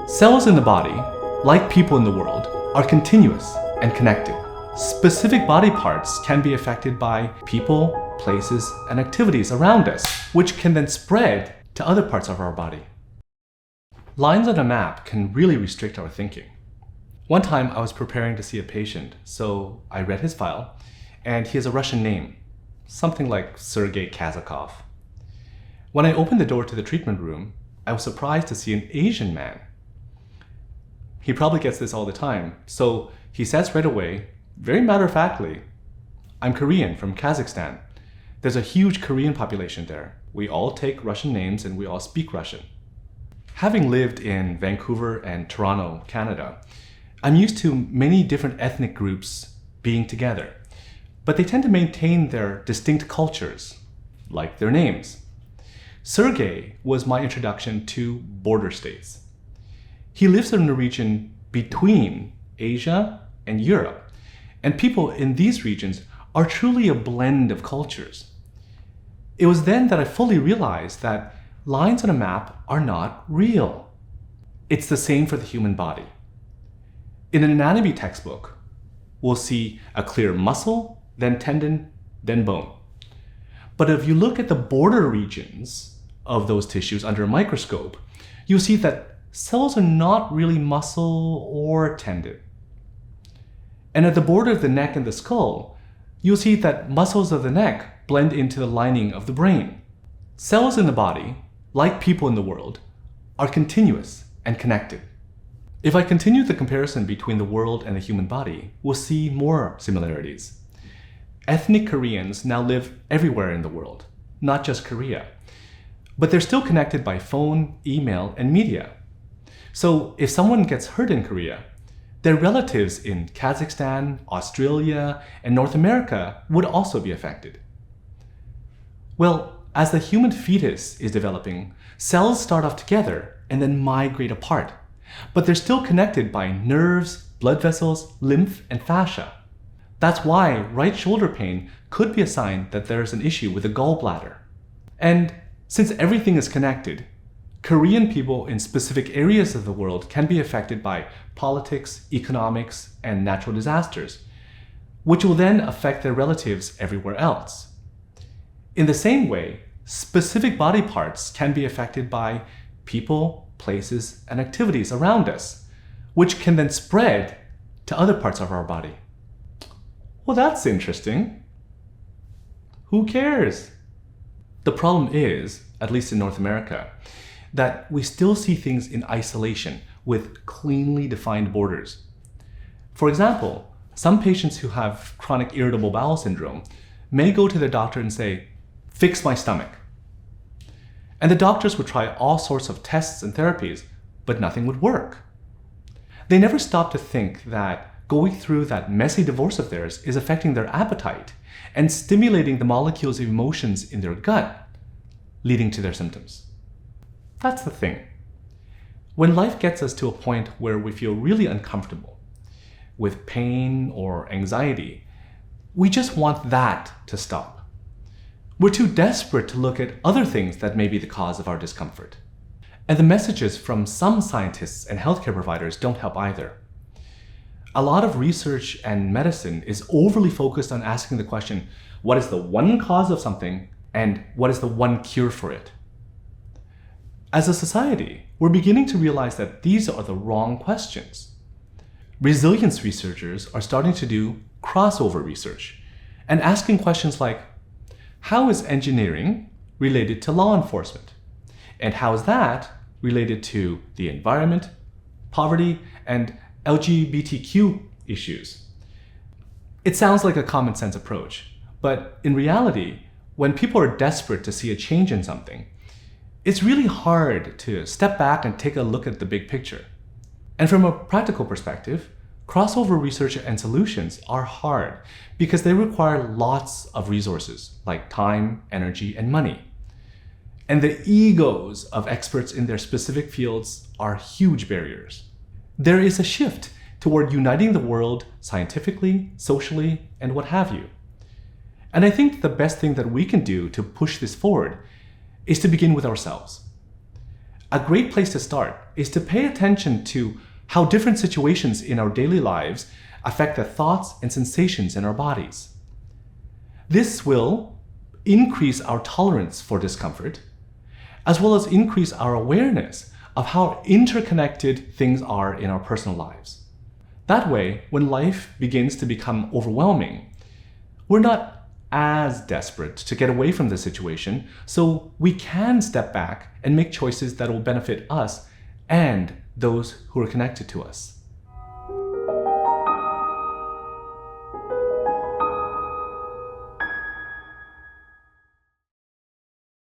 Cells in the body, like people in the world, are continuous and connected. Specific body parts can be affected by people, places, and activities around us, which can then spread to other parts of our body. Lines on a map can really restrict our thinking. One time I was preparing to see a patient, so I read his file, and he has a Russian name, something like Sergei Kazakov. When I opened the door to the treatment room, I was surprised to see an Asian man. He probably gets this all the time, so he says right away, very matter-of-factly, "I'm Korean from Kazakhstan. There's a huge Korean population there. We all take Russian names and we all speak Russian." Having lived in Vancouver and Toronto, Canada, I'm used to many different ethnic groups being together, but they tend to maintain their distinct cultures, like their names. Sergei was my introduction to border states. He lives in a region between Asia and Europe, and people in these regions are truly a blend of cultures. It was then that I fully realized that lines on a map are not real. It's the same for the human body. In an anatomy textbook, we'll see a clear muscle, then tendon, then bone. But if you look at the border regions of those tissues under a microscope, you'll see that cells are not really muscle or tendon. And at the border of the neck and the skull, you'll see that muscles of the neck blend into the lining of the brain. Cells in the body, like people in the world, are continuous and connected. If I continue the comparison between the world and the human body, we'll see more similarities. Ethnic Koreans now live everywhere in the world, not just Korea. But they're still connected by phone, email, and media. So if someone gets hurt in Korea, their relatives in Kazakhstan, Australia, and North America would also be affected. Well, as the human fetus is developing, cells start off together and then migrate apart. But they're still connected by nerves, blood vessels, lymph, and fascia. That's why right shoulder pain could be a sign that there's an issue with the gallbladder. And since everything is connected, Korean people in specific areas of the world can be affected by politics, economics, and natural disasters, which will then affect their relatives everywhere else. In the same way, specific body parts can be affected by people, places, and activities around us, which can then spread to other parts of our body. Well, that's interesting. Who cares? The problem is, at least in North America, that we still see things in isolation with cleanly defined borders. For example, some patients who have chronic irritable bowel syndrome may go to their doctor and say, "Fix my stomach." And the doctors would try all sorts of tests and therapies, but nothing would work. They never stop to think that going through that messy divorce of theirs is affecting their appetite and stimulating the molecules of emotions in their gut, leading to their symptoms. That's the thing. When life gets us to a point where we feel really uncomfortable with pain or anxiety, we just want that to stop. We're too desperate to look at other things that may be the cause of our discomfort. And the messages from some scientists and healthcare providers don't help either. A lot of research and medicine is overly focused on asking the question, what is the one cause of something and what is the one cure for it? As a society, we're beginning to realize that these are the wrong questions. Resilience researchers are starting to do crossover research and asking questions like, how is engineering related to law enforcement? And how is that related to the environment, poverty, and LGBTQ issues? It sounds like a common sense approach, but in reality, when people are desperate to see a change in something, it's really hard to step back and take a look at the big picture. And from a practical perspective, crossover research and solutions are hard because they require lots of resources like time, energy, and money. And the egos of experts in their specific fields are huge barriers. There is a shift toward uniting the world scientifically, socially, and what have you. And I think the best thing that we can do to push this forward is to begin with ourselves. A great place to start is to pay attention to how different situations in our daily lives affect the thoughts and sensations in our bodies. This will increase our tolerance for discomfort, as well as increase our awareness of how interconnected things are in our personal lives. That way, when life begins to become overwhelming, we're not as desperate to get away from the situation, so we can step back and make choices that will benefit us and those who are connected to us.